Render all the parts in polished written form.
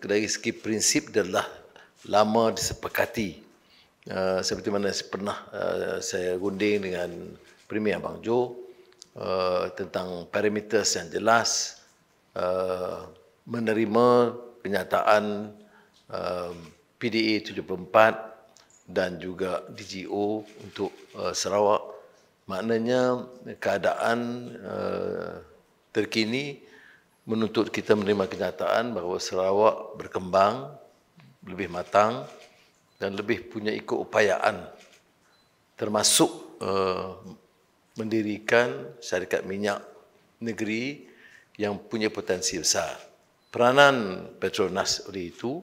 dari segi prinsip adalah lama disepakati. Seperti mana saya runding dengan Premier Abang Jo tentang parameters yang jelas, menerima kenyataan PDA 74 dan juga DGO untuk Sarawak. Maknanya keadaan terkini menuntut kita menerima kenyataan bahawa Sarawak berkembang, lebih matang dan lebih punya keupayaan, termasuk mendirikan syarikat minyak negeri yang punya potensi besar. Peranan Petronas oleh itu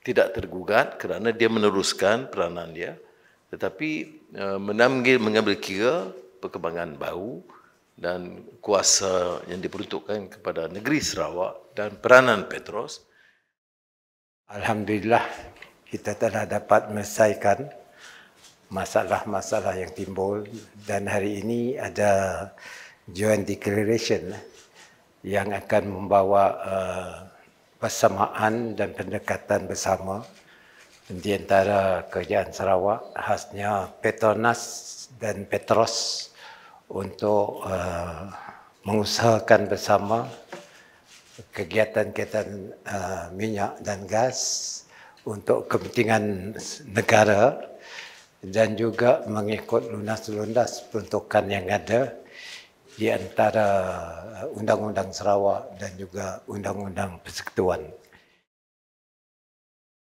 tidak tergugat kerana dia meneruskan peranan dia, tetapi mengambil kira perkembangan baru dan kuasa yang diperuntukkan kepada negeri Sarawak dan peranan Petros. Alhamdulillah, kita telah dapat menyelesaikan masalah-masalah yang timbul dan hari ini ada joint declaration yang akan membawa persamaan dan pendekatan bersama di antara kerajaan Sarawak, khasnya Petronas dan Petros, untuk mengusahakan bersama kegiatan-kegiatan minyak dan gas untuk kepentingan negara dan juga mengikut lunas-lunas peruntukan yang ada di antara Undang-Undang Sarawak dan juga Undang-Undang Persekutuan.